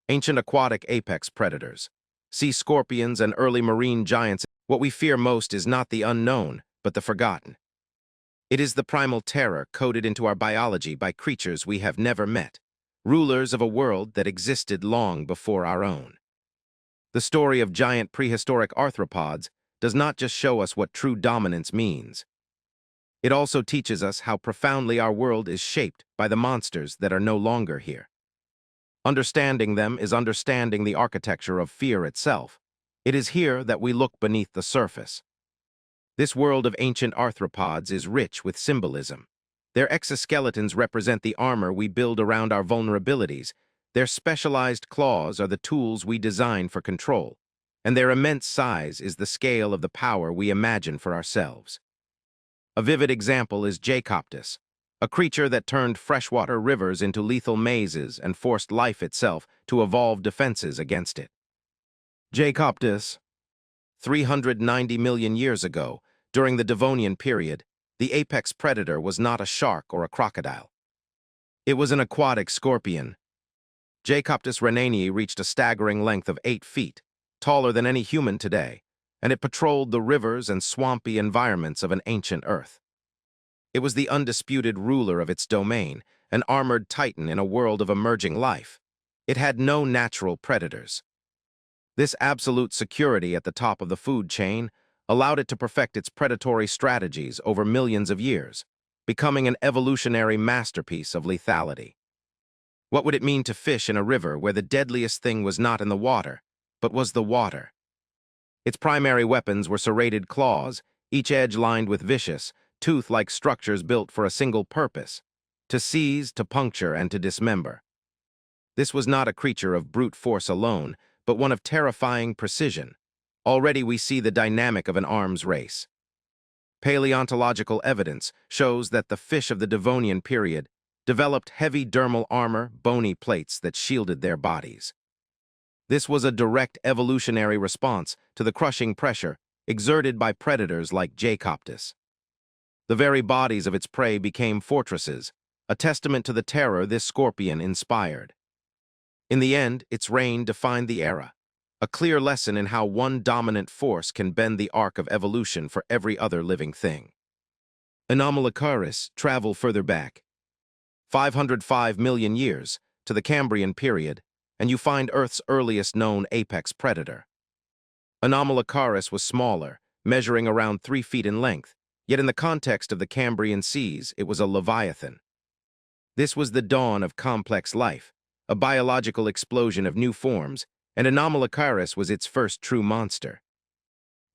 Ancient aquatic apex predators, sea scorpions and early marine giants. What we fear most is not the unknown, but the forgotten. It is the primal terror coded into our biology by creatures we have never met, rulers of a world that existed long before our own. The story of giant prehistoric arthropods does not just show us what true dominance means. It also teaches us how profoundly our world is shaped by the monsters that are no longer here. Understanding them is understanding the architecture of fear itself. It is here that we look beneath the surface. This world of ancient arthropods is rich with symbolism. Their exoskeletons represent the armor we build around our vulnerabilities. Their specialized claws are the tools we design for control, and their immense size is the scale of the power we imagine for ourselves. A vivid example is Jacoptus, a creature that turned freshwater rivers into lethal mazes and forced life itself to evolve defenses against it. Jacoptus, 390 million years ago, during the Devonian period, the apex predator was not a shark or a crocodile. It was an aquatic scorpion. Jacoptus rhenanii reached a staggering length of 8 feet, taller than any human today, and it patrolled the rivers and swampy environments of an ancient Earth. It was the undisputed ruler of its domain, an armored titan in a world of emerging life. It had no natural predators. This absolute security at the top of the food chain allowed it to perfect its predatory strategies over millions of years, becoming an evolutionary masterpiece of lethality. What would it mean to fish in a river where the deadliest thing was not in the water, but was the water? Its primary weapons were serrated claws, each edge lined with vicious, tooth-like structures built for a single purpose: to seize, to puncture, and to dismember. This was not a creature of brute force alone, but one of terrifying precision. Already we see the dynamic of an arms race. Paleontological evidence shows that the fish of the Devonian period developed heavy dermal armor, bony plates that shielded their bodies. This was a direct evolutionary response to the crushing pressure exerted by predators like Jacoptus. The very bodies of its prey became fortresses, a testament to the terror this scorpion inspired. In the end, its reign defined the era, a clear lesson in how one dominant force can bend the arc of evolution for every other living thing. Anomalocaris travel further back, 505 million years, to the Cambrian period, and you find Earth's earliest known apex predator. Anomalocaris was smaller, measuring around 3 feet in length, yet in the context of the Cambrian seas, it was a leviathan. This was the dawn of complex life, a biological explosion of new forms, and Anomalocaris was its first true monster.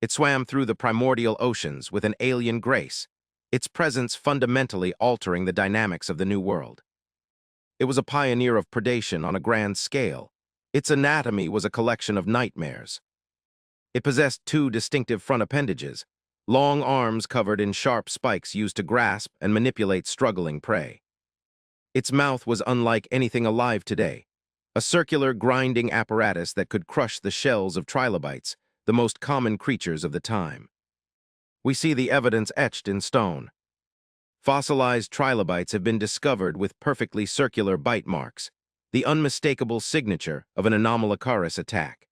It swam through the primordial oceans with an alien grace, its presence fundamentally altering the dynamics of the New World. It was a pioneer of predation on a grand scale. Its anatomy was a collection of nightmares. It possessed 2 distinctive front appendages, long arms covered in sharp spikes used to grasp and manipulate struggling prey. Its mouth was unlike anything alive today, a circular grinding apparatus that could crush the shells of trilobites, the most common creatures of the time. We see the evidence etched in stone. Fossilized trilobites have been discovered with perfectly circular bite marks, the unmistakable signature of an Anomalocaris attack.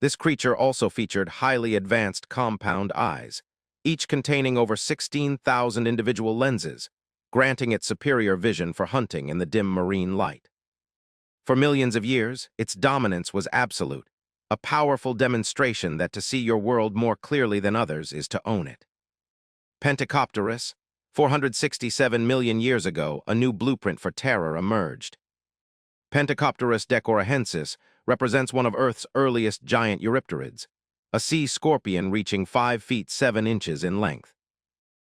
This creature also featured highly advanced compound eyes, each containing over 16,000 individual lenses, granting it superior vision for hunting in the dim marine light. For millions of years, its dominance was absolute, a powerful demonstration that to see your world more clearly than others is to own it. Pentacopterus, 467 million years ago, a new blueprint for terror emerged. Pentacopterus decorohensis represents one of Earth's earliest giant eurypterids, a sea scorpion reaching 5 feet 7 inches in length.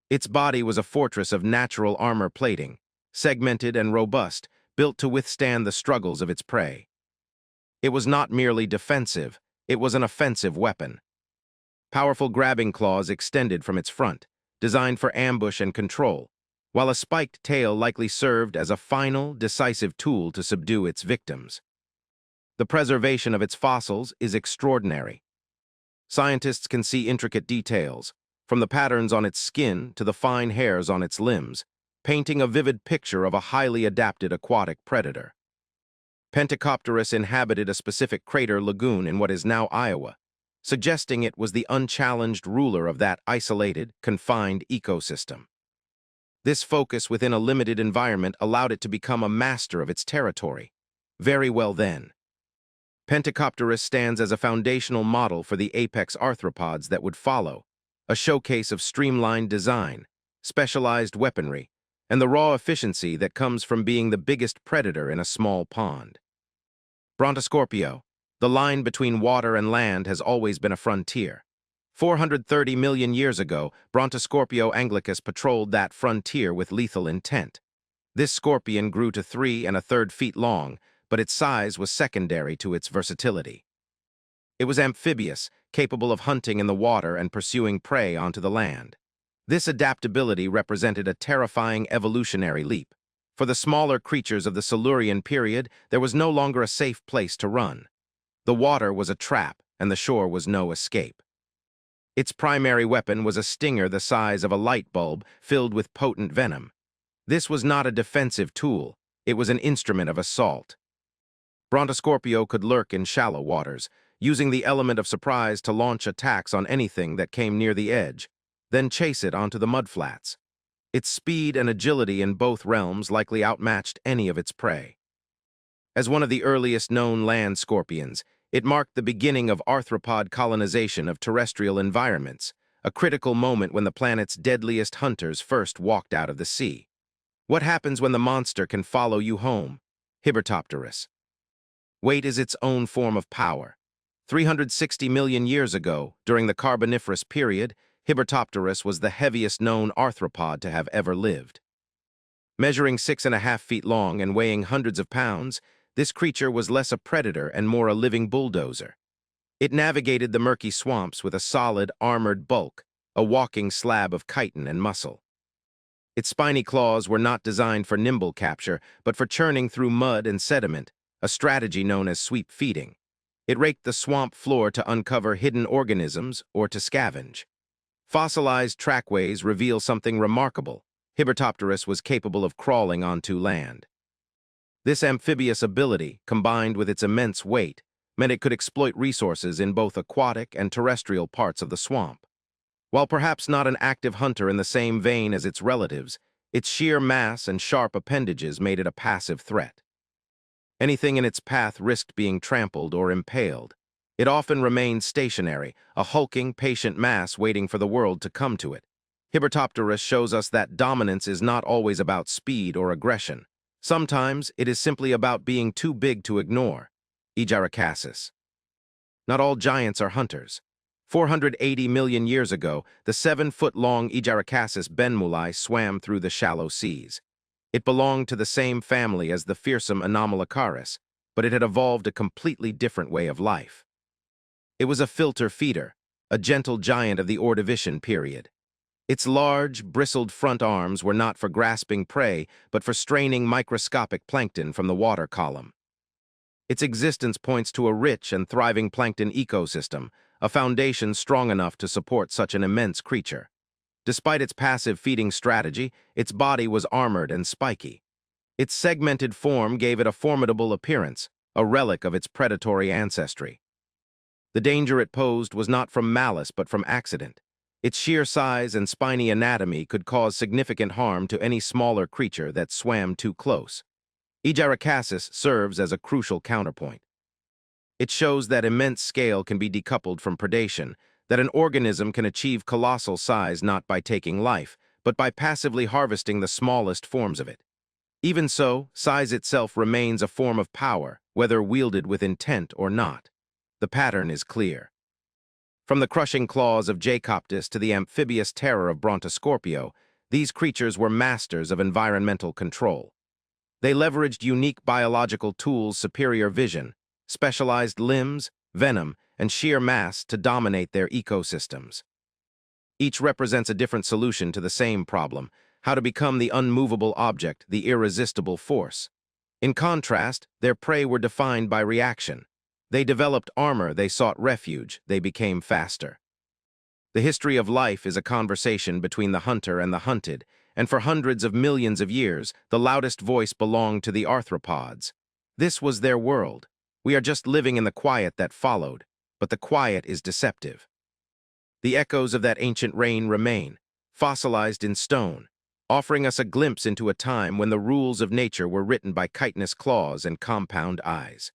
Its body was a fortress of natural armor plating, segmented and robust, built to withstand the struggles of its prey. It was not merely defensive, it was an offensive weapon. Powerful grabbing claws extended from its front, designed for ambush and control, while a spiked tail likely served as a final, decisive tool to subdue its victims. The preservation of its fossils is extraordinary. Scientists can see intricate details, from the patterns on its skin to the fine hairs on its limbs, painting a vivid picture of a highly adapted aquatic predator. Pentacopterus inhabited a specific crater lagoon in what is now Iowa, suggesting it was the unchallenged ruler of that isolated, confined ecosystem. This focus within a limited environment allowed it to become a master of its territory. Very well then. Pentacopterus stands as a foundational model for the apex arthropods that would follow, a showcase of streamlined design, specialized weaponry, and the raw efficiency that comes from being the biggest predator in a small pond. Brontoscorpio, the line between water and land has always been a frontier. 430 million years ago, Brontoscorpio anglicus patrolled that frontier with lethal intent. This scorpion grew to 3 1/3 feet long, but its size was secondary to its versatility. It was amphibious, capable of hunting in the water and pursuing prey onto the land. This adaptability represented a terrifying evolutionary leap. For the smaller creatures of the Silurian period, there was no longer a safe place to run. The water was a trap, and the shore was no escape. Its primary weapon was a stinger the size of a light bulb filled with potent venom. This was not a defensive tool, it was an instrument of assault. Brontoscorpio could lurk in shallow waters, using the element of surprise to launch attacks on anything that came near the edge, then chase it onto the mudflats. Its speed and agility in both realms likely outmatched any of its prey. As one of the earliest known land scorpions, it marked the beginning of arthropod colonization of terrestrial environments, a critical moment when the planet's deadliest hunters first walked out of the sea. What happens when the monster can follow you home? Hibbertopterus. Weight is its own form of power. 360 million years ago, during the Carboniferous period, Hibbertopterus was the heaviest known arthropod to have ever lived. Measuring 6.5 feet long and weighing hundreds of pounds, this creature was less a predator and more a living bulldozer. It navigated the murky swamps with a solid, armored bulk, a walking slab of chitin and muscle. Its spiny claws were not designed for nimble capture, but for churning through mud and sediment, a strategy known as sweep feeding. It raked the swamp floor to uncover hidden organisms or to scavenge. Fossilized trackways reveal something remarkable. Hibbertopterus was capable of crawling onto land. This amphibious ability, combined with its immense weight, meant it could exploit resources in both aquatic and terrestrial parts of the swamp. While perhaps not an active hunter in the same vein as its relatives, its sheer mass and sharp appendages made it a passive threat. Anything in its path risked being trampled or impaled. It often remained stationary, a hulking, patient mass waiting for the world to come to it. Hibbertopterus shows us that dominance is not always about speed or aggression. Sometimes it is simply about being too big to ignore. Ejaracasis. Not all giants are hunters. 480 million years ago, the 7-foot-long Ejaracasis benmuli swam through the shallow seas. It belonged to the same family as the fearsome Anomalocaris, but it had evolved a completely different way of life. It was a filter feeder, a gentle giant of the Ordovician period. Its large, bristled front arms were not for grasping prey, but for straining microscopic plankton from the water column. Its existence points to a rich and thriving plankton ecosystem, a foundation strong enough to support such an immense creature. Despite its passive feeding strategy, its body was armored and spiky. Its segmented form gave it a formidable appearance, a relic of its predatory ancestry. The danger it posed was not from malice but from accident. Its sheer size and spiny anatomy could cause significant harm to any smaller creature that swam too close. Ejaracasis serves as a crucial counterpoint. It shows that immense scale can be decoupled from predation, that an organism can achieve colossal size not by taking life, but by passively harvesting the smallest forms of it. Even so, size itself remains a form of power, whether wielded with intent or not. The pattern is clear. From the crushing claws of Jacoptis to the amphibious terror of Brontoscorpio, these creatures were masters of environmental control. They leveraged unique biological tools, superior vision, specialized limbs, venom, and sheer mass to dominate their ecosystems. Each represents a different solution to the same problem: how to become the unmovable object, the irresistible force. In contrast, their prey were defined by reaction. They developed armor, they sought refuge, they became faster. The history of life is a conversation between the hunter and the hunted, and for hundreds of millions of years, the loudest voice belonged to the arthropods. This was their world. We are just living in the quiet that followed, but the quiet is deceptive. The echoes of that ancient reign remain, fossilized in stone, offering us a glimpse into a time when the rules of nature were written by chitinous claws and compound eyes.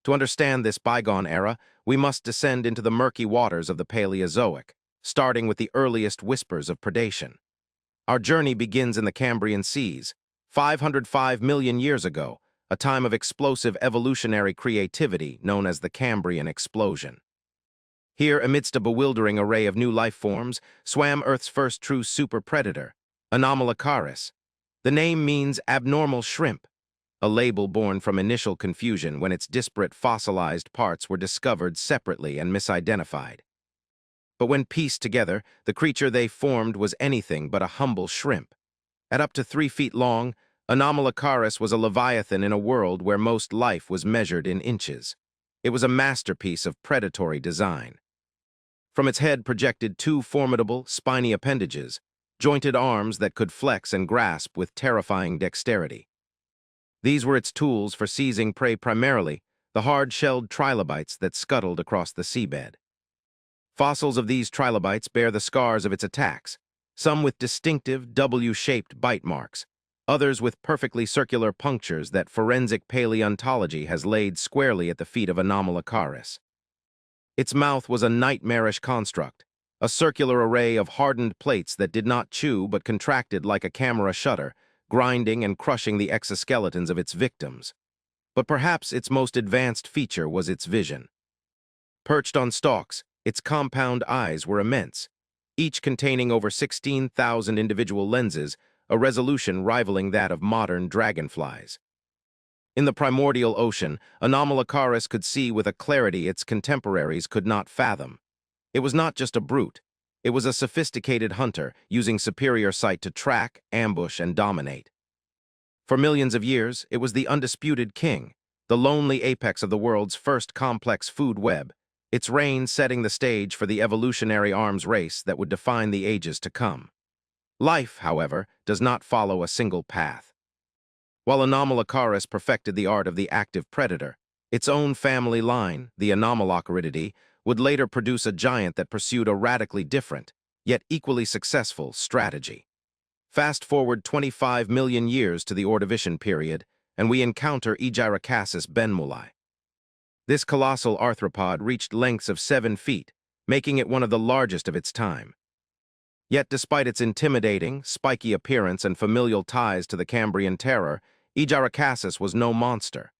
To understand this bygone era, we must descend into the murky waters of the Paleozoic, starting with the earliest whispers of predation. Our journey begins in the Cambrian seas, 505 million years ago, a time of explosive evolutionary creativity known as the Cambrian explosion. Here, amidst a bewildering array of new life forms, swam Earth's first true super-predator, Anomalocaris. The name means abnormal shrimp, a label born from initial confusion when its disparate fossilized parts were discovered separately and misidentified. But when pieced together, the creature they formed was anything but a humble shrimp. At up to 3 feet long, Anomalocaris was a leviathan in a world where most life was measured in inches. It was a masterpiece of predatory design. From its head projected 2 formidable, spiny appendages, jointed arms that could flex and grasp with terrifying dexterity. These were its tools for seizing prey, primarily the hard-shelled trilobites that scuttled across the seabed. Fossils of these trilobites bear the scars of its attacks, some with distinctive W-shaped bite marks, others with perfectly circular punctures that forensic paleontology has laid squarely at the feet of Anomalocaris. Its mouth was a nightmarish construct, a circular array of hardened plates that did not chew but contracted like a camera shutter, grinding and crushing the exoskeletons of its victims. But perhaps its most advanced feature was its vision. Perched on stalks, its compound eyes were immense, each containing over 16,000 individual lenses, a resolution rivaling that of modern dragonflies. In the primordial ocean, Anomalocaris could see with a clarity its contemporaries could not fathom. It was not just a brute. It was a sophisticated hunter, using superior sight to track, ambush, and dominate. For millions of years, it was the undisputed king, the lonely apex of the world's first complex food web, its reign setting the stage for the evolutionary arms race that would define the ages to come. Life, however, does not follow a single path. While Anomalocaris perfected the art of the active predator, its own family line, the Anomalocarididae, would later produce a giant that pursued a radically different, yet equally successful, strategy. Fast forward 25 million years to the Ordovician period, and we encounter Aegyrocasis benmuli. This colossal arthropod reached lengths of 7 feet, making it one of the largest of its time. Yet despite its intimidating, spiky appearance and familial ties to the Cambrian terror, Aegyrocasis was no monster.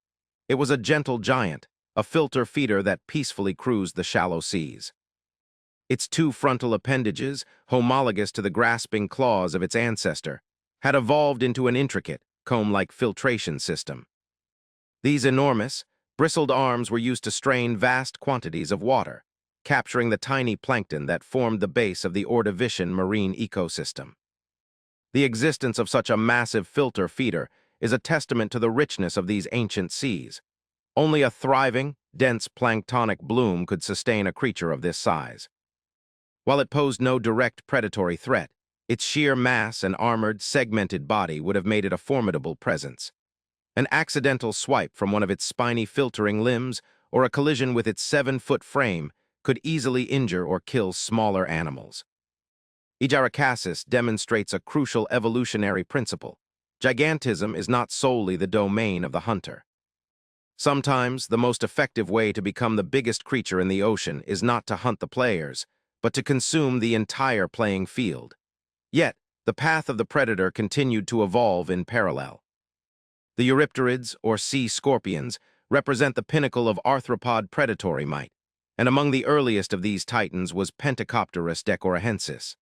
It was a gentle giant, a filter feeder that peacefully cruised the shallow seas. Its 2 frontal appendages, homologous to the grasping claws of its ancestor, had evolved into an intricate, comb-like filtration system. These enormous, bristled arms were used to strain vast quantities of water, capturing the tiny plankton that formed the base of the Ordovician marine ecosystem. The existence of such a massive filter feeder is a testament to the richness of these ancient seas. Only a thriving, dense planktonic bloom could sustain a creature of this size. While it posed no direct predatory threat, its sheer mass and armored, segmented body would have made it a formidable presence. An accidental swipe from one of its spiny filtering limbs or a collision with its 7-foot frame could easily injure or kill smaller animals. Aegyrocasis demonstrates a crucial evolutionary principle. Gigantism is not solely the domain of the hunter. Sometimes, the most effective way to become the biggest creature in the ocean is not to hunt the players, but to consume the entire playing field. Yet, the path of the predator continued to evolve in parallel. The Eurypterids, or sea scorpions, represent the pinnacle of arthropod predatory might, and among the earliest of these titans was Pentacopterus decorahensis.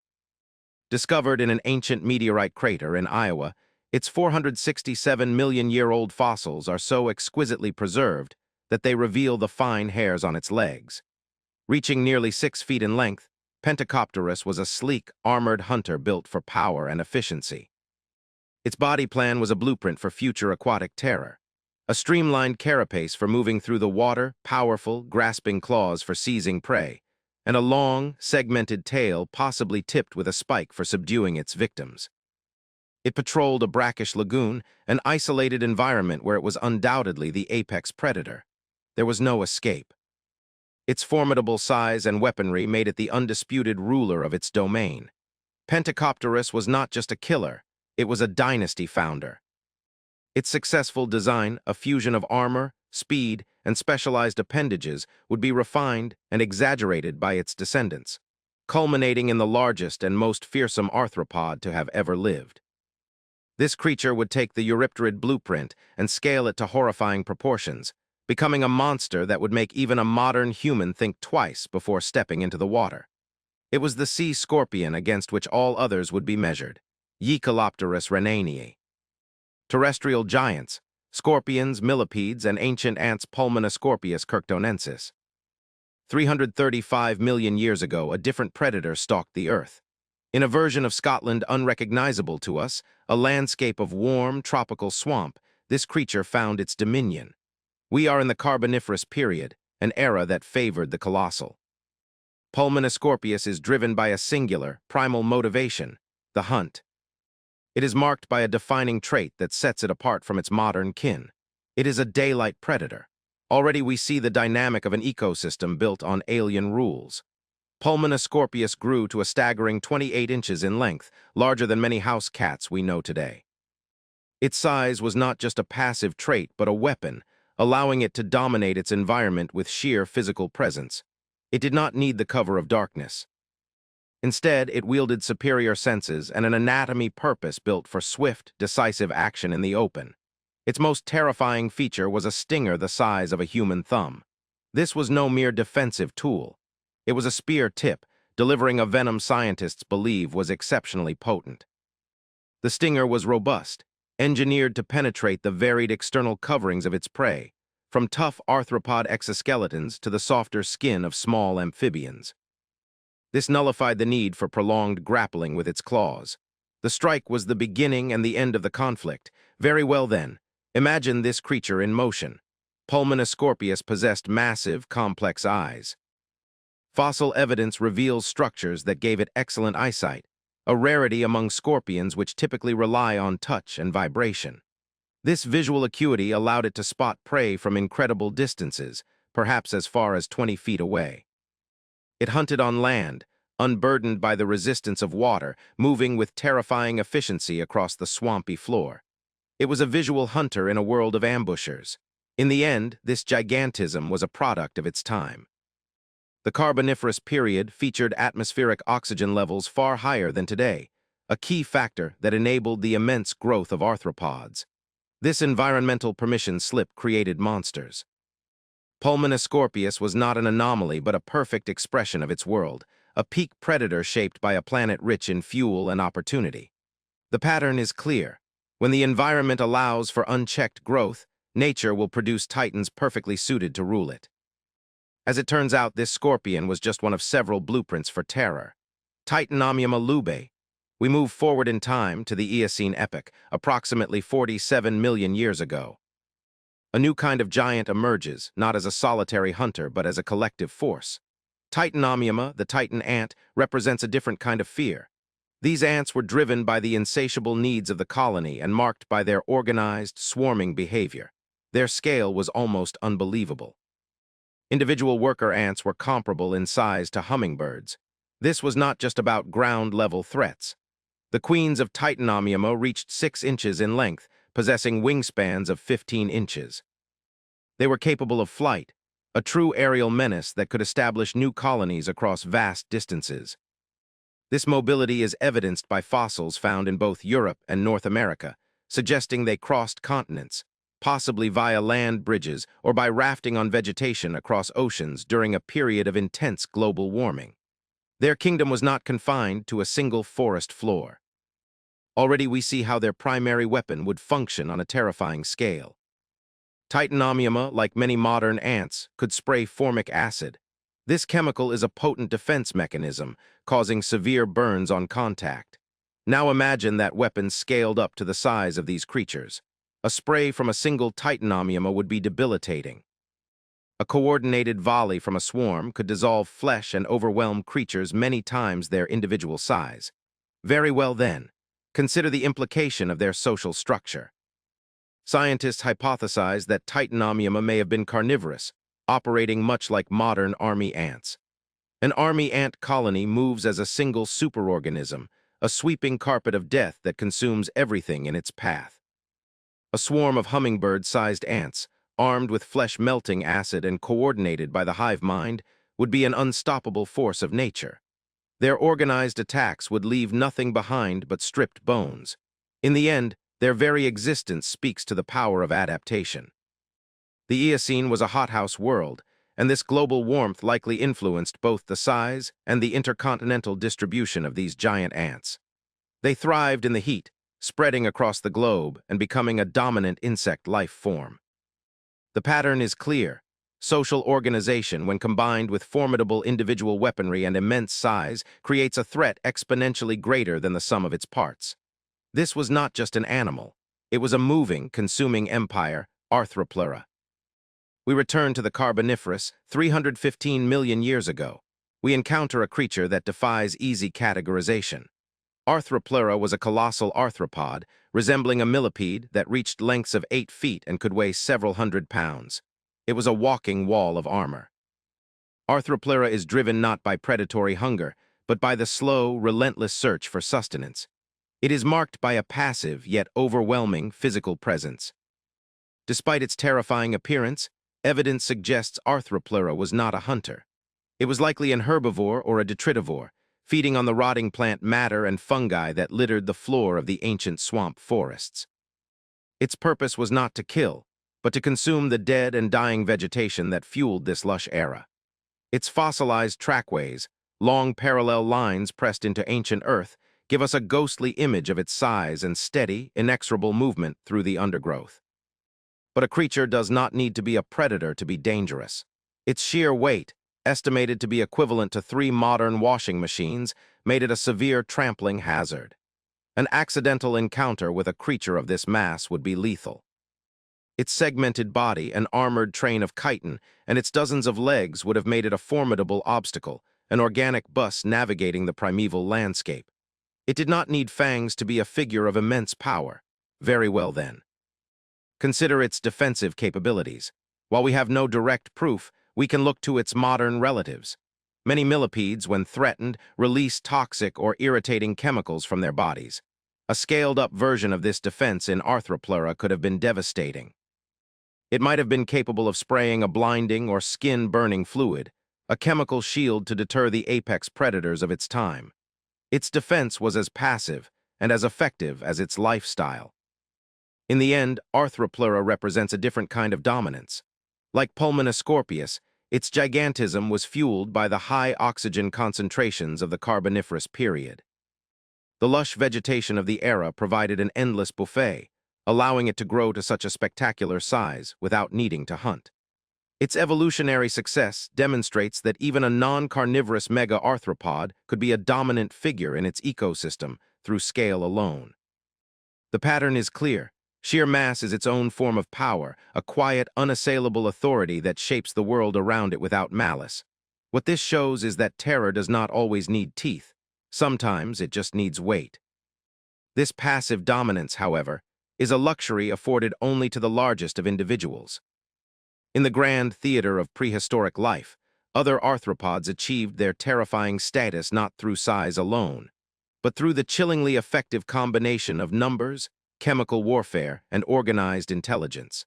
Discovered in an ancient meteorite crater in Iowa, its 467-million-year-old fossils are so exquisitely preserved that they reveal the fine hairs on its legs. Reaching nearly 6 feet in length, Pentacopterus was a sleek, armored hunter built for power and efficiency. Its body plan was a blueprint for future aquatic terror. A streamlined carapace for moving through the water, powerful, grasping claws for seizing prey, and a long, segmented tail possibly tipped with a spike for subduing its victims. It patrolled a brackish lagoon, an isolated environment where it was undoubtedly the apex predator. There was no escape. Its formidable size and weaponry made it the undisputed ruler of its domain. Pentacopterus was not just a killer, it was a dynasty founder. Its successful design, a fusion of armor, speed, and specialized appendages, would be refined and exaggerated by its descendants, culminating in the largest and most fearsome arthropod to have ever lived. This creature would take the Eurypterid blueprint and scale it to horrifying proportions, becoming a monster that would make even a modern human think twice before stepping into the water. It was the sea scorpion against which all others would be measured, Echolopterus renanii. Terrestrial giants, scorpions, millipedes, and ancient ants Pulmonoscorpius kirktonensis. 335 million years ago, a different predator stalked the Earth. In a version of Scotland unrecognizable to us, a landscape of warm, tropical swamp, this creature found its dominion. We are in the Carboniferous period, an era that favored the colossal. Pulmonoscorpius is driven by a singular, primal motivation, the hunt. It is marked by a defining trait that sets it apart from its modern kin. It is a daylight predator. Already we see the dynamic of an ecosystem built on alien rules. Pulmonoscorpius grew to a staggering 28 inches in length, larger than many house cats we know today. Its size was not just a passive trait, but a weapon, allowing it to dominate its environment with sheer physical presence. It did not need the cover of darkness. Instead, it wielded superior senses and an anatomy purpose built for swift, decisive action in the open. Its most terrifying feature was a stinger the size of a human thumb. This was no mere defensive tool. It was a spear tip, delivering a venom scientists believe was exceptionally potent. The stinger was robust, engineered to penetrate the varied external coverings of its prey, from tough arthropod exoskeletons to the softer skin of small amphibians. This nullified the need for prolonged grappling with its claws. The strike was the beginning and the end of the conflict. Very well then, imagine this creature in motion. Pulmonoscorpius possessed massive, complex eyes. Fossil evidence reveals structures that gave it excellent eyesight, a rarity among scorpions which typically rely on touch and vibration. This visual acuity allowed it to spot prey from incredible distances, perhaps as far as 20 feet away. It hunted on land, unburdened by the resistance of water, moving with terrifying efficiency across the swampy floor. It was a visual hunter in a world of ambushers. In the end, this gigantism was a product of its time. The Carboniferous period featured atmospheric oxygen levels far higher than today, a key factor that enabled the immense growth of arthropods. This environmental permission slip created monsters. Pulmonoscorpius was not an anomaly but a perfect expression of its world, a peak predator shaped by a planet rich in fuel and opportunity. The pattern is clear. When the environment allows for unchecked growth, nature will produce titans perfectly suited to rule it. As it turns out, this scorpion was just one of several blueprints for terror. Titanomyma lubae. We move forward in time to the Eocene epoch, approximately 47 million years ago. A new kind of giant emerges, not as a solitary hunter, but as a collective force. Titanomyma, the titan ant, represents a different kind of fear. These ants were driven by the insatiable needs of the colony and marked by their organized, swarming behavior. Their scale was almost unbelievable. Individual worker ants were comparable in size to hummingbirds. This was not just about ground-level threats. The queens of Titanomyma reached 6 inches in length, possessing wingspans of 15 inches. They were capable of flight, a true aerial menace that could establish new colonies across vast distances. This mobility is evidenced by fossils found in both Europe and North America, suggesting they crossed continents, possibly via land bridges or by rafting on vegetation across oceans during a period of intense global warming. Their kingdom was not confined to a single forest floor. Already we see how their primary weapon would function on a terrifying scale. Titanomyma, like many modern ants, could spray formic acid. This chemical is a potent defense mechanism, causing severe burns on contact. Now imagine that weapon scaled up to the size of these creatures. A spray from a single Titanomyma would be debilitating. A coordinated volley from a swarm could dissolve flesh and overwhelm creatures many times their individual size. Very well then. Consider the implication of their social structure. Scientists hypothesize that Titanomyma may have been carnivorous, operating much like modern army ants. An army ant colony moves as a single superorganism, a sweeping carpet of death that consumes everything in its path. A swarm of hummingbird-sized ants, armed with flesh-melting acid and coordinated by the hive mind, would be an unstoppable force of nature. Their organized attacks would leave nothing behind but stripped bones. In the end, their very existence speaks to the power of adaptation. The Eocene was a hothouse world, and this global warmth likely influenced both the size and the intercontinental distribution of these giant ants. They thrived in the heat, spreading across the globe and becoming a dominant insect life form. The pattern is clear. Social organization, when combined with formidable individual weaponry and immense size, creates a threat exponentially greater than the sum of its parts. This was not just an animal. It was a moving, consuming empire, Arthropleura. We return to the Carboniferous 315 million years ago. We encounter a creature that defies easy categorization. Arthropleura was a colossal arthropod, resembling a millipede that reached lengths of 8 feet and could weigh several hundred pounds. It was a walking wall of armor. Arthropleura is driven not by predatory hunger, but by the slow, relentless search for sustenance. It is marked by a passive yet overwhelming physical presence. Despite its terrifying appearance, evidence suggests Arthropleura was not a hunter. It was likely an herbivore or a detritivore, feeding on the rotting plant matter and fungi that littered the floor of the ancient swamp forests. Its purpose was not to kill, but to consume the dead and dying vegetation that fueled this lush era. Its fossilized trackways, long parallel lines pressed into ancient earth, give us a ghostly image of its size and steady, inexorable movement through the undergrowth. But a creature does not need to be a predator to be dangerous. Its sheer weight, estimated to be equivalent to 3 modern washing machines, made it a severe trampling hazard. An accidental encounter with a creature of this mass would be lethal. Its segmented body, an armored train of chitin, and its dozens of legs would have made it a formidable obstacle, an organic bus navigating the primeval landscape. It did not need fangs to be a figure of immense power. Very well then. Consider its defensive capabilities. While we have no direct proof, we can look to its modern relatives. Many millipedes, when threatened, release toxic or irritating chemicals from their bodies. A scaled-up version of this defense in Arthropleura could have been devastating. It might have been capable of spraying a blinding or skin-burning fluid, a chemical shield to deter the apex predators of its time. Its defense was as passive and as effective as its lifestyle. In the end, Arthropleura represents a different kind of dominance. Like Pulmonoscorpius, its gigantism was fueled by the high oxygen concentrations of the Carboniferous period. The lush vegetation of the era provided an endless buffet, allowing it to grow to such a spectacular size without needing to hunt. Its evolutionary success demonstrates that even a non-carnivorous mega-arthropod could be a dominant figure in its ecosystem through scale alone. The pattern is clear. Sheer mass is its own form of power, a quiet, unassailable authority that shapes the world around it without malice. What this shows is that terror does not always need teeth. Sometimes it just needs weight. This passive dominance, however, is a luxury afforded only to the largest of individuals. In the grand theater of prehistoric life, other arthropods achieved their terrifying status not through size alone, but through the chillingly effective combination of numbers, chemical warfare, and organized intelligence.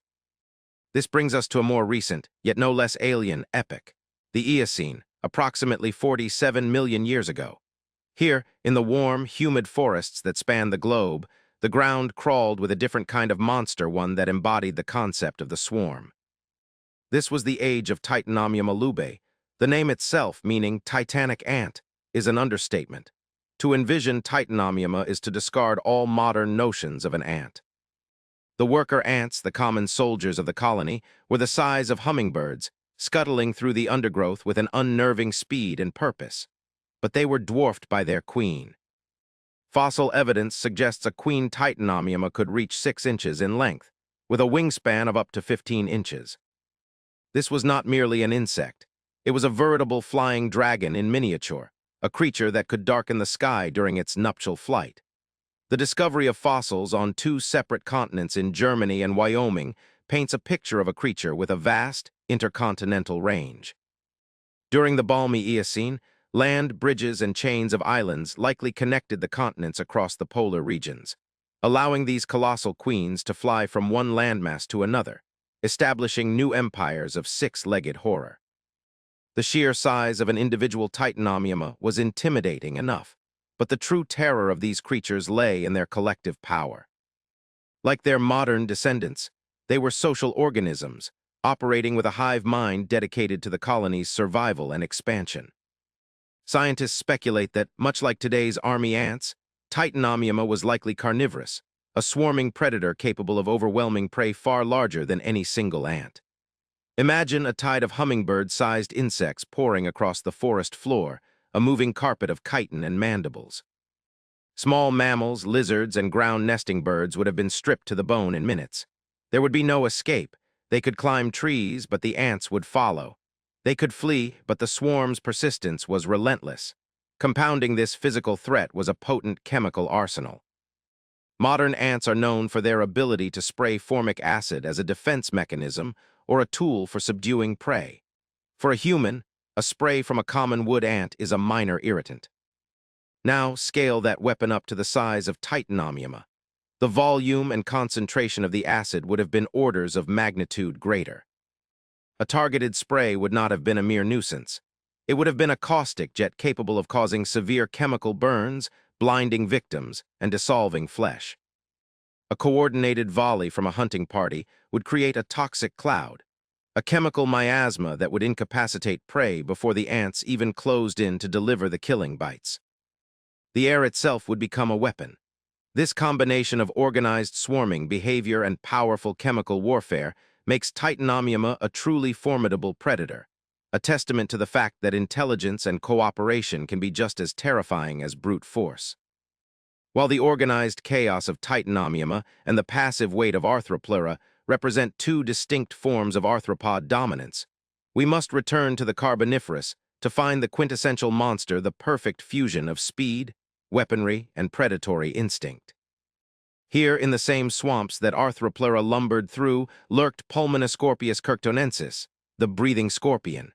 This brings us to a more recent, yet no less alien, epoch, the Eocene, approximately 47 million years ago. Here, in the warm, humid forests that span the globe, the ground crawled with a different kind of monster, one that embodied the concept of the swarm. This was the age of Titanomyma lubae. The name itself, meaning titanic ant, is an understatement. To envision Titanomyma is to discard all modern notions of an ant. The worker ants, the common soldiers of the colony, were the size of hummingbirds, scuttling through the undergrowth with an unnerving speed and purpose. But they were dwarfed by their queen. Fossil evidence suggests a queen Titanomyma could reach 6 inches in length, with a wingspan of up to 15 inches. This was not merely an insect. It was a veritable flying dragon in miniature, a creature that could darken the sky during its nuptial flight. The discovery of fossils on two separate continents in Germany and Wyoming paints a picture of a creature with a vast, intercontinental range. During the balmy Eocene, land, bridges, and chains of islands likely connected the continents across the polar regions, allowing these colossal queens to fly from one landmass to another, establishing new empires of six-legged horror. The sheer size of an individual titanomyma was intimidating enough, but the true terror of these creatures lay in their collective power. Like their modern descendants, they were social organisms, operating with a hive mind dedicated to the colony's survival and expansion. Scientists speculate that, much like today's army ants, Titanomyma was likely carnivorous, a swarming predator capable of overwhelming prey far larger than any single ant. Imagine a tide of hummingbird-sized insects pouring across the forest floor, a moving carpet of chitin and mandibles. Small mammals, lizards, and ground-nesting birds would have been stripped to the bone in minutes. There would be no escape. They could climb trees, but the ants would follow. They could flee, but the swarm's persistence was relentless. Compounding this physical threat was a potent chemical arsenal. Modern ants are known for their ability to spray formic acid as a defense mechanism or a tool for subduing prey. For a human, a spray from a common wood ant is a minor irritant. Now scale that weapon up to the size of Titanomyma. The volume and concentration of the acid would have been orders of magnitude greater. A targeted spray would not have been a mere nuisance. It would have been a caustic jet capable of causing severe chemical burns, blinding victims, and dissolving flesh. A coordinated volley from a hunting party would create a toxic cloud, a chemical miasma that would incapacitate prey before the ants even closed in to deliver the killing bites. The air itself would become a weapon. This combination of organized swarming behavior and powerful chemical warfare makes Titanomyma a truly formidable predator, a testament to the fact that intelligence and cooperation can be just as terrifying as brute force. While the organized chaos of Titanomyma and the passive weight of Arthropleura represent two distinct forms of arthropod dominance, we must return to the Carboniferous to find the quintessential monster, the perfect fusion of speed, weaponry, and predatory instinct. Here, in the same swamps that Arthropleura lumbered through, lurked Pulmonoscorpius kirktonensis, the breathing scorpion.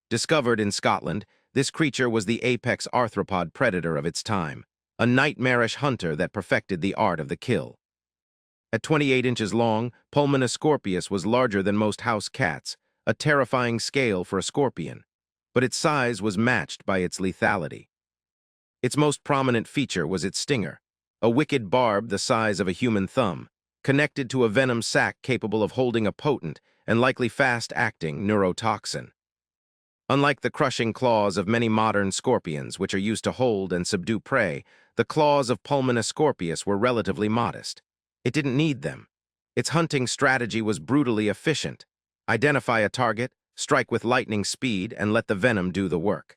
Discovered in Scotland, this creature was the apex arthropod predator of its time, a nightmarish hunter that perfected the art of the kill. At 28 inches long, Pulmonoscorpius was larger than most house cats, a terrifying scale for a scorpion, but its size was matched by its lethality. Its most prominent feature was its stinger, a wicked barb the size of a human thumb, connected to a venom sac capable of holding a potent and likely fast-acting neurotoxin. Unlike the crushing claws of many modern scorpions, which are used to hold and subdue prey, the claws of Pulmonoscorpius were relatively modest. It didn't need them. Its hunting strategy was brutally efficient. Identify a target, strike with lightning speed, and let the venom do the work.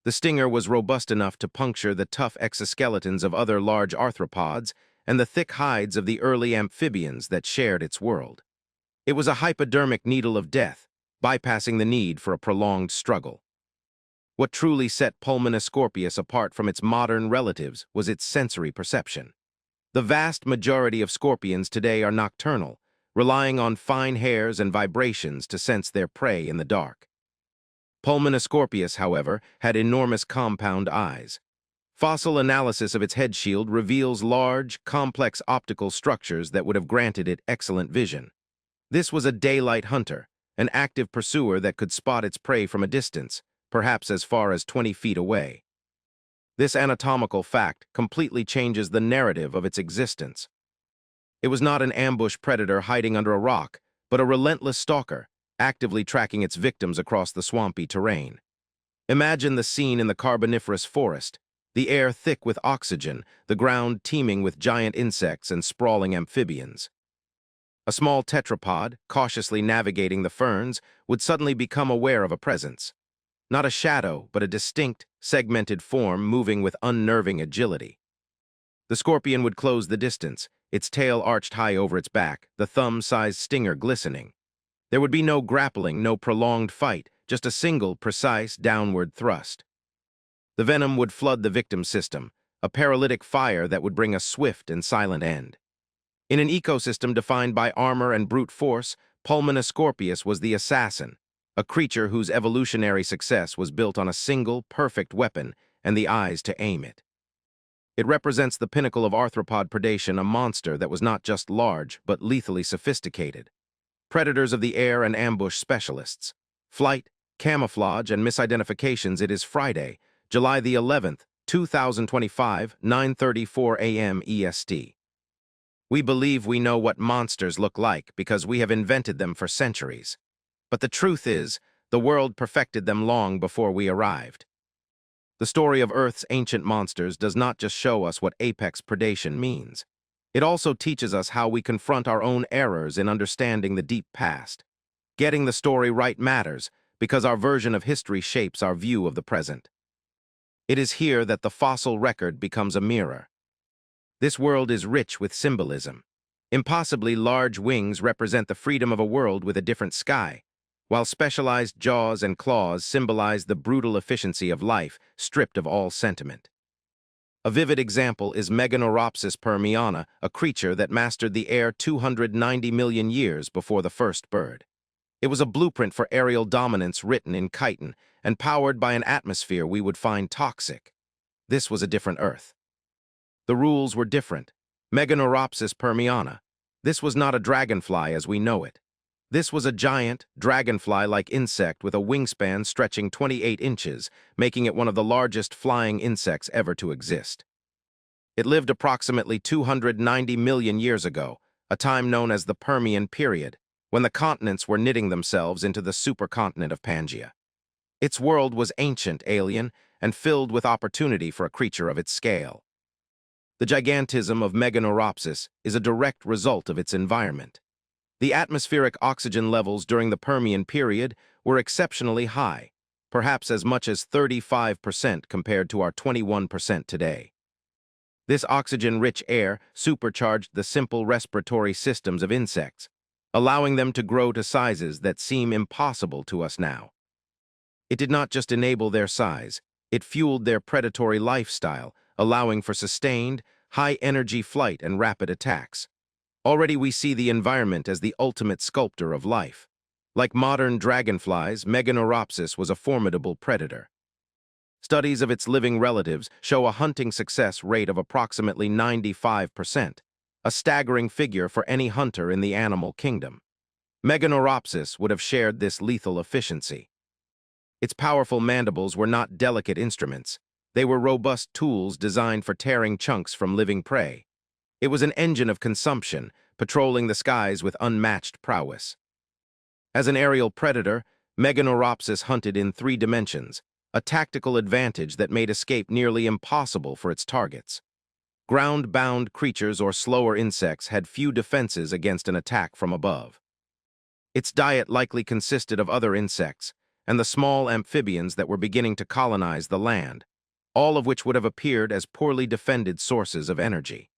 The stinger was robust enough to puncture the tough exoskeletons of other large arthropods and the thick hides of the early amphibians that shared its world. It was a hypodermic needle of death, bypassing the need for a prolonged struggle. What truly set Pulmonoscorpius apart from its modern relatives was its sensory perception. The vast majority of scorpions today are nocturnal, relying on fine hairs and vibrations to sense their prey in the dark. Pulmonoscorpius, however, had enormous compound eyes. Fossil analysis of its head shield reveals large, complex optical structures that would have granted it excellent vision. This was a daylight hunter, an active pursuer that could spot its prey from a distance, perhaps as far as 20 feet away. This anatomical fact completely changes the narrative of its existence. It was not an ambush predator hiding under a rock, but a relentless stalker, actively tracking its victims across the swampy terrain. Imagine the scene in the Carboniferous forest, the air thick with oxygen, the ground teeming with giant insects and sprawling amphibians. A small tetrapod, cautiously navigating the ferns, would suddenly become aware of a presence. Not a shadow, but a distinct, segmented form moving with unnerving agility. The scorpion would close the distance, its tail arched high over its back, the thumb-sized stinger glistening. There would be no grappling, no prolonged fight, just a single, precise, downward thrust. The venom would flood the victim's system, a paralytic fire that would bring a swift and silent end. In an ecosystem defined by armor and brute force, Pulmonoscorpius was the assassin, a creature whose evolutionary success was built on a single, perfect weapon and the eyes to aim it. It represents the pinnacle of arthropod predation, a monster that was not just large, but lethally sophisticated. Predators of the air and ambush specialists. Flight, camouflage, and misidentifications. It is Friday, July the 11th, 2025, 9:34 a.m. EST. We believe we know what monsters look like because we have invented them for centuries. But the truth is, the world perfected them long before we arrived. The story of Earth's ancient monsters does not just show us what apex predation means. It also teaches us how we confront our own errors in understanding the deep past. Getting the story right matters because our version of history shapes our view of the present. It is here that the fossil record becomes a mirror. This world is rich with symbolism. Impossibly large wings represent the freedom of a world with a different sky, while specialized jaws and claws symbolize the brutal efficiency of life, stripped of all sentiment. A vivid example is Meganeura permiana, a creature that mastered the air 290 million years before the first bird. It was a blueprint for aerial dominance written in chitin and powered by an atmosphere we would find toxic. This was a different Earth. The rules were different. Meganeura permiana. This was not a dragonfly as we know it. This was a giant, dragonfly-like insect with a wingspan stretching 28 inches, making it one of the largest flying insects ever to exist. It lived approximately 290 million years ago, a time known as the Permian period, when the continents were knitting themselves into the supercontinent of Pangaea. Its world was ancient, alien, and filled with opportunity for a creature of its scale. The gigantism of Meganeura is a direct result of its environment. The atmospheric oxygen levels during the Permian period were exceptionally high, perhaps as much as 35% compared to our 21% today. This oxygen-rich air supercharged the simple respiratory systems of insects, allowing them to grow to sizes that seem impossible to us now. It did not just enable their size, it fueled their predatory lifestyle, allowing for sustained, high-energy flight and rapid attacks. Already we see the environment as the ultimate sculptor of life. Like modern dragonflies, Meganeura was a formidable predator. Studies of its living relatives show a hunting success rate of approximately 95%, a staggering figure for any hunter in the animal kingdom. Meganeura would have shared this lethal efficiency. Its powerful mandibles were not delicate instruments. They were robust tools designed for tearing chunks from living prey. It was an engine of consumption, patrolling the skies with unmatched prowess. As an aerial predator, Meganeura hunted in 3 dimensions, a tactical advantage that made escape nearly impossible for its targets. Ground-bound creatures or slower insects had few defenses against an attack from above. Its diet likely consisted of other insects and the small amphibians that were beginning to colonize the land, all of which would have appeared as poorly defended sources of energy.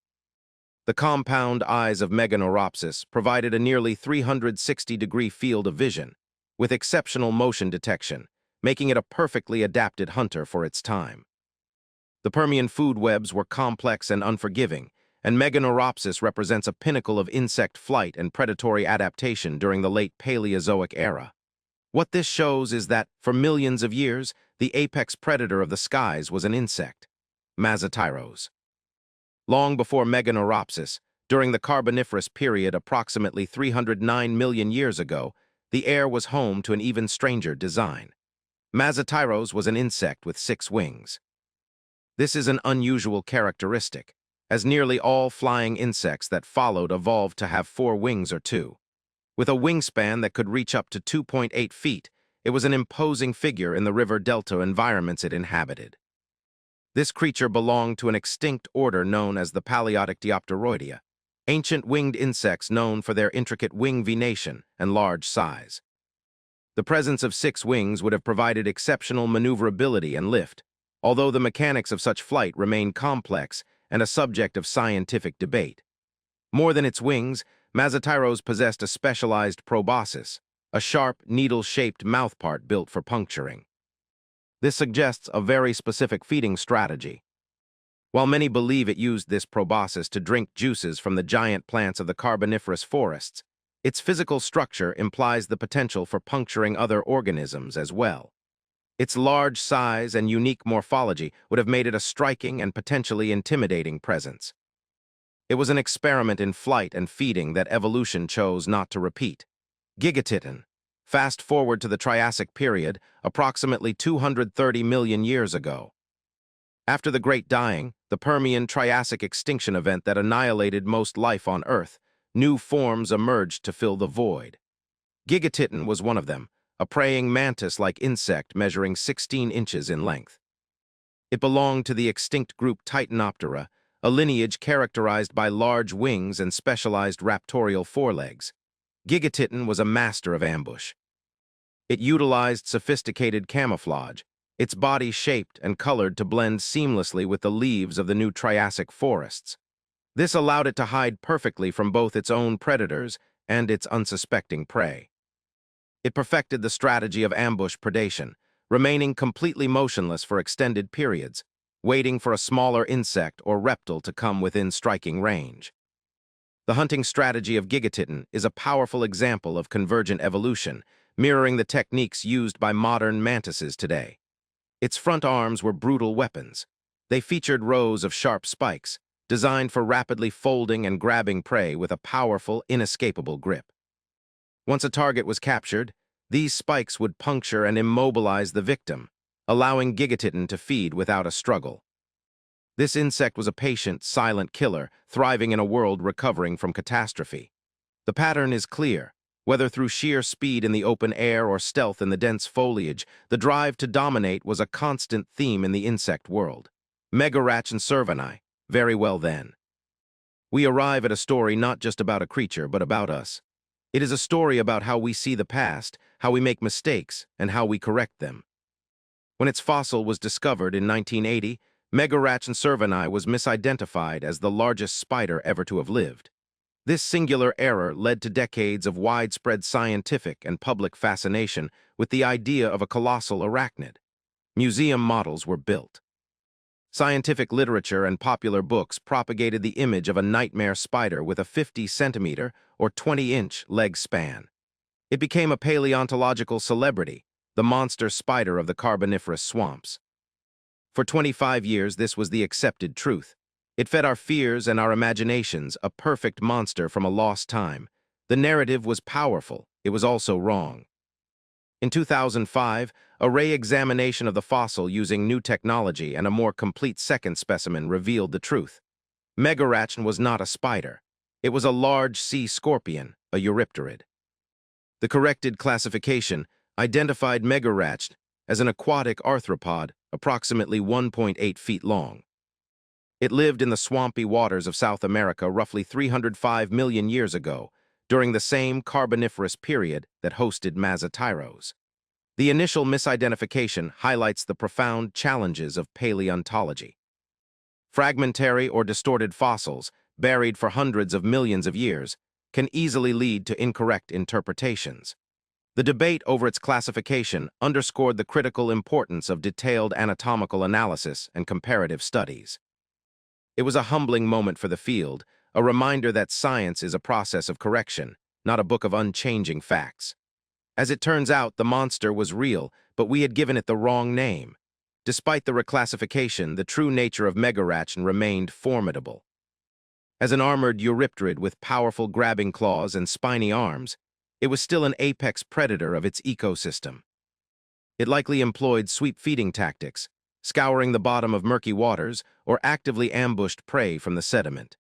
The compound eyes of Meganeura provided a nearly 360-degree field of vision, with exceptional motion detection, making it a perfectly adapted hunter for its time. The Permian food webs were complex and unforgiving, and Meganeura represents a pinnacle of insect flight and predatory adaptation during the late Paleozoic era. What this shows is that, for millions of years, the apex predator of the skies was an insect, Meganeura. Long before Meganeura, during the Carboniferous period approximately 309 million years ago, the air was home to an even stranger design. Meganeura was an insect with 6 wings. This is an unusual characteristic, as nearly all flying insects that followed evolved to have 4 wings or 2. With a wingspan that could reach up to 2.8 feet, it was an imposing figure in the river delta environments it inhabited. This creature belonged to an extinct order known as the Paleozoic Diopteroidea, ancient winged insects known for their intricate wing venation and large size. The presence of 6 wings would have provided exceptional maneuverability and lift, although the mechanics of such flight remain complex and a subject of scientific debate. More than its wings, Meganeura possessed a specialized proboscis, a sharp, needle-shaped mouthpart built for puncturing. This suggests a very specific feeding strategy. While many believe it used this proboscis to drink juices from the giant plants of the Carboniferous forests, its physical structure implies the potential for puncturing other organisms as well. Its large size and unique morphology would have made it a striking and potentially intimidating presence. It was an experiment in flight and feeding that evolution chose not to repeat. Gigatitan. Fast forward to the Triassic period, approximately 230 million years ago. After the Great Dying, the Permian-Triassic extinction event that annihilated most life on Earth, new forms emerged to fill the void. Gigatitan was one of them, a praying mantis-like insect measuring 16 inches in length. It belonged to the extinct group Titanoptera, a lineage characterized by large wings and specialized raptorial forelegs. Gigatitan was a master of ambush. It utilized sophisticated camouflage, its body shaped and colored to blend seamlessly with the leaves of the new Triassic forests. This allowed it to hide perfectly from both its own predators and its unsuspecting prey. It perfected the strategy of ambush predation, remaining completely motionless for extended periods, waiting for a smaller insect or reptile to come within striking range. The hunting strategy of Gigatitan is a powerful example of convergent evolution, mirroring the techniques used by modern mantises today. Its front arms were brutal weapons. They featured rows of sharp spikes, designed for rapidly folding and grabbing prey with a powerful, inescapable grip. Once a target was captured, these spikes would puncture and immobilize the victim, allowing Gigatitan to feed without a struggle. This insect was a patient, silent killer, thriving in a world recovering from catastrophe. The pattern is clear. Whether through sheer speed in the open air or stealth in the dense foliage, the drive to dominate was a constant theme in the insect world. Meganeura, very well then. We arrive at a story not just about a creature, but about us. It is a story about how we see the past, how we make mistakes, and how we correct them. When its fossil was discovered in 1980, Meganeura was misidentified as the largest spider ever to have lived. This singular error led to decades of widespread scientific and public fascination with the idea of a colossal arachnid. Museum models were built. Scientific literature and popular books propagated the image of a nightmare spider with a 50-centimeter or 20-inch leg span. It became a paleontological celebrity, the monster spider of the Carboniferous swamps. For 25 years, this was the accepted truth. It fed our fears and our imaginations, a perfect monster from a lost time. The narrative was powerful. It was also wrong. In 2005, a re-examination of the fossil using new technology and a more complete second specimen revealed the truth. Meganeura was not a spider. It was a large sea scorpion, a eurypterid. The corrected classification identified Meganeura as an aquatic arthropod, approximately 1.8 feet long. It lived in the swampy waters of South America roughly 305 million years ago, during the same Carboniferous period that hosted Mesotyros. The initial misidentification highlights the profound challenges of paleontology. Fragmentary or distorted fossils, buried for hundreds of millions of years, can easily lead to incorrect interpretations. The debate over its classification underscored the critical importance of detailed anatomical analysis and comparative studies. It was a humbling moment for the field, a reminder that science is a process of correction, not a book of unchanging facts. As it turns out, the monster was real, but we had given it the wrong name. Despite the reclassification, the true nature of Meganeura remained formidable. As an armored eurypterid with powerful grabbing claws and spiny arms, it was still an apex predator of its ecosystem. It likely employed sweep feeding tactics, scouring the bottom of murky waters, or actively ambushed prey from the sediment.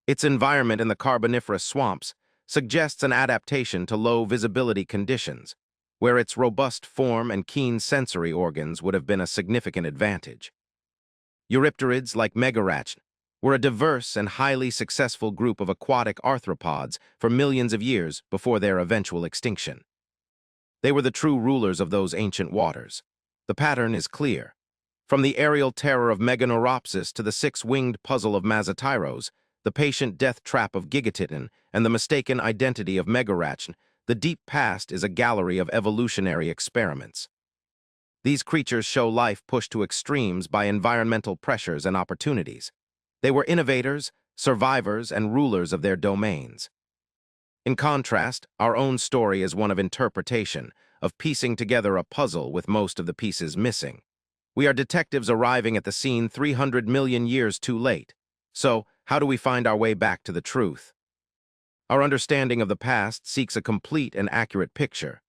Its environment in the Carboniferous swamps suggests an adaptation to low visibility conditions, where its robust form and keen sensory organs would have been a significant advantage. Eurypterids, like Meganeura, were a diverse and highly successful group of aquatic arthropods for millions of years before their eventual extinction. They were the true rulers of those ancient waters. The pattern is clear. From the aerial terror of Meganeuropsis to the six-winged puzzle of Mesotyros, the patient death trap of Gigatitan, and the mistaken identity of Meganeura, the deep past is a gallery of evolutionary experiments. These creatures show life pushed to extremes by environmental pressures and opportunities. They were innovators, survivors, and rulers of their domains. In contrast, our own story is one of interpretation, of piecing together a puzzle with most of the pieces missing. We are detectives arriving at the scene 300 million years too late. So, how do we find our way back to the truth? Our understanding of the past seeks a complete and accurate picture.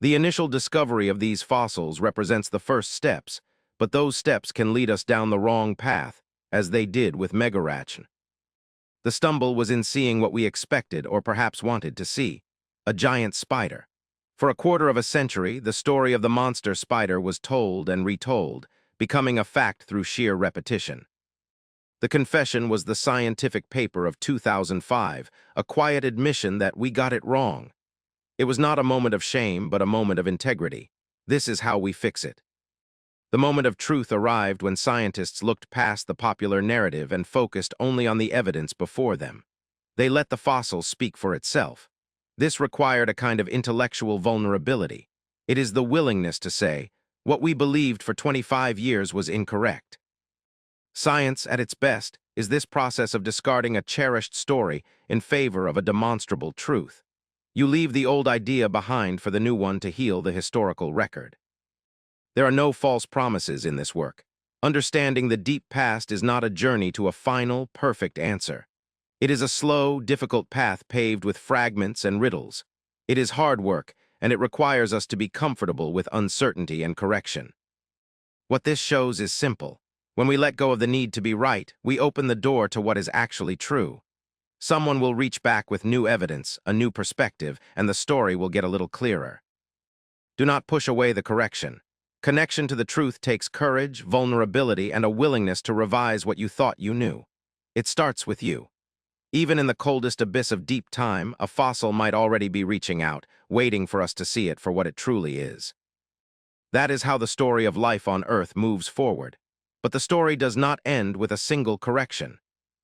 The initial discovery of these fossils represents the first steps, but those steps can lead us down the wrong path, as they did with Meganeura. The stumble was in seeing what we expected or perhaps wanted to see, a giant spider. For a quarter of a century, the story of the monster spider was told and retold, becoming a fact through sheer repetition. The confession was the scientific paper of 2005, a quiet admission that we got it wrong. It was not a moment of shame, but a moment of integrity. This is how we fix it. The moment of truth arrived when scientists looked past the popular narrative and focused only on the evidence before them. They let the fossil speak for itself. This required a kind of intellectual vulnerability. It is the willingness to say, what we believed for 25 years was incorrect. Science, at its best, is this process of discarding a cherished story in favor of a demonstrable truth. You leave the old idea behind for the new one to heal the historical record. There are no false promises in this work. Understanding the deep past is not a journey to a final, perfect answer. It is a slow, difficult path paved with fragments and riddles. It is hard work, and it requires us to be comfortable with uncertainty and correction. What this shows is simple. When we let go of the need to be right, we open the door to what is actually true. Someone will reach back with new evidence, a new perspective, and the story will get a little clearer. Do not push away the correction. Connection to the truth takes courage, vulnerability, and a willingness to revise what you thought you knew. It starts with you. Even in the coldest abyss of deep time, a fossil might already be reaching out, waiting for us to see it for what it truly is. That is how the story of life on Earth moves forward. But the story does not end with a single correction.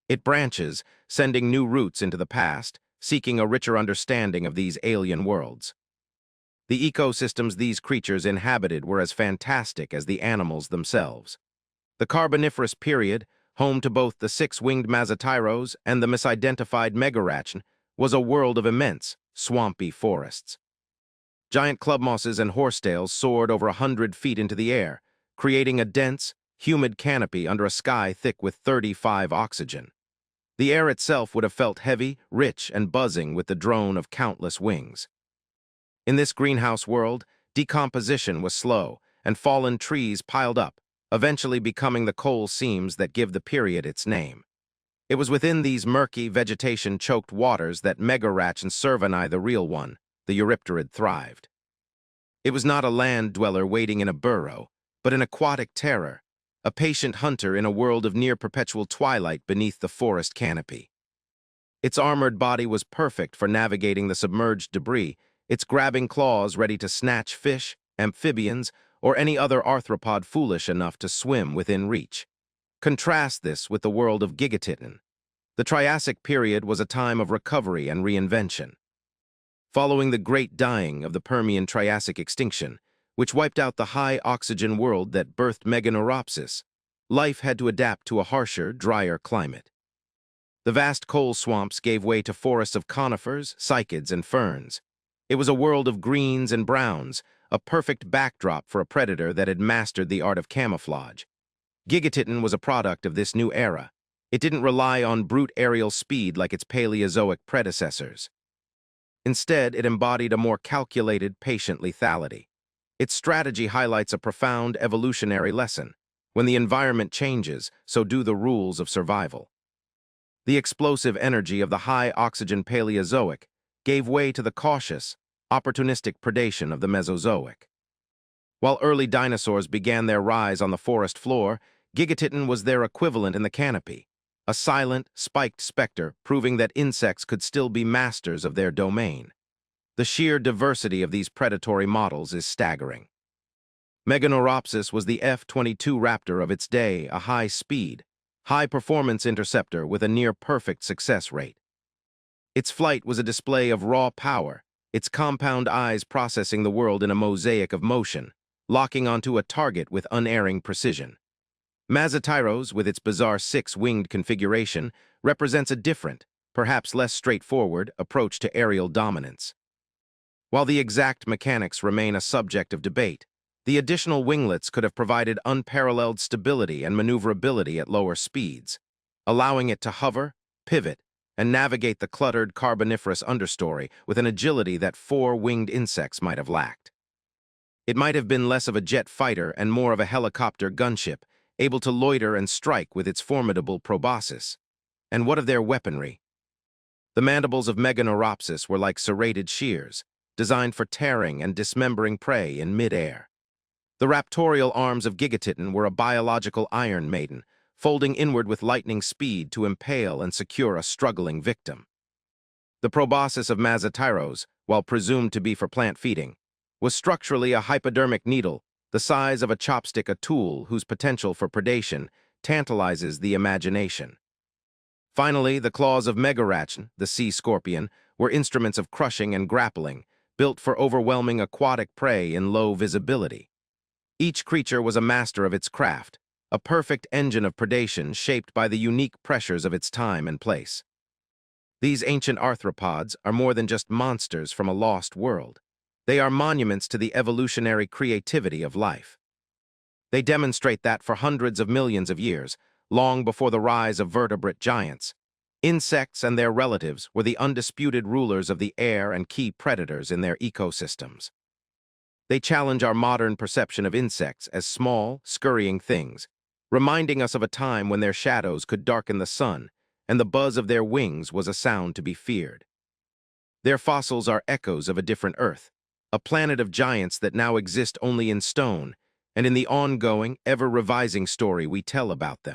It branches, sending new roots into the past, seeking a richer understanding of these alien worlds. The ecosystems these creatures inhabited were as fantastic as the animals themselves. The Carboniferous period, home to both the six-winged Mazatyros and the misidentified Meganeura, was a world of immense, swampy forests. Giant club mosses and horsetails soared over 100 feet into the air, creating a dense, humid canopy under a sky thick with 35 oxygen. The air itself would have felt heavy, rich, and buzzing with the drone of countless wings. In this greenhouse world, decomposition was slow, and fallen trees piled up, eventually becoming the coal seams that give the period its name. It was within these murky, vegetation-choked waters that Meganeura cervini, the real one, the Eurypterid, thrived. It was not a land dweller waiting in a burrow, but an aquatic terror, a patient hunter in a world of near-perpetual twilight beneath the forest canopy. Its armored body was perfect for navigating the submerged debris, its grabbing claws ready to snatch fish, amphibians, or any other arthropod foolish enough to swim within reach. Contrast this with the world of Gigatitten. The Triassic period was a time of recovery and reinvention. Following the great dying of the Permian-Triassic extinction, which wiped out the high-oxygen world that birthed Meganeura, life had to adapt to a harsher, drier climate. The vast coal swamps gave way to forests of conifers, cycads, and ferns. It was a world of greens and browns, a perfect backdrop for a predator that had mastered the art of camouflage. Gigatitten was a product of this new era. It didn't rely on brute aerial speed like its Paleozoic predecessors. Instead, it embodied a more calculated, patient lethality. Its strategy highlights a profound evolutionary lesson. When the environment changes, so do the rules of survival. The explosive energy of the high-oxygen Paleozoic gave way to the cautious, opportunistic predation of the Mesozoic. While early dinosaurs began their rise on the forest floor, Gigatitten was their equivalent in the canopy, a silent, spiked specter proving that insects could still be masters of their domain. The sheer diversity of these predatory models is staggering. Meganeura was the F-22 Raptor of its day, a high-speed, high-performance interceptor with a near-perfect success rate. Its flight was a display of raw power, its compound eyes processing the world in a mosaic of motion, locking onto a target with unerring precision. Mazatyros, with its bizarre six-winged configuration, represents a different, perhaps less straightforward, approach to aerial dominance. While the exact mechanics remain a subject of debate, the additional winglets could have provided unparalleled stability and maneuverability at lower speeds, allowing it to hover, pivot, and navigate the cluttered Carboniferous understory with an agility that four-winged insects might have lacked. It might have been less of a jet fighter and more of a helicopter gunship, able to loiter and strike with its formidable proboscis. And what of their weaponry? The mandibles of Meganeuropsis were like serrated shears, designed for tearing and dismembering prey in mid-air. The raptorial arms of Gigatitten were a biological Iron Maiden, folding inward with lightning speed to impale and secure a struggling victim. The proboscis of Mazatyros, while presumed to be for plant feeding, was structurally a hypodermic needle, the size of a chopstick, a tool whose potential for predation tantalizes the imagination. Finally, the claws of Megarachn, the sea scorpion, were instruments of crushing and grappling, built for overwhelming aquatic prey in low visibility. Each creature was a master of its craft, a perfect engine of predation shaped by the unique pressures of its time and place. These ancient arthropods are more than just monsters from a lost world. They are monuments to the evolutionary creativity of life. They demonstrate that for hundreds of millions of years, long before the rise of vertebrate giants, insects and their relatives were the undisputed rulers of the air and key predators in their ecosystems. They challenge our modern perception of insects as small, scurrying things, reminding us of a time when their shadows could darken the sun, and the buzz of their wings was a sound to be feared. Their fossils are echoes of a different Earth, a planet of giants that now exist only in stone, and in the ongoing, ever-revising story we tell about them.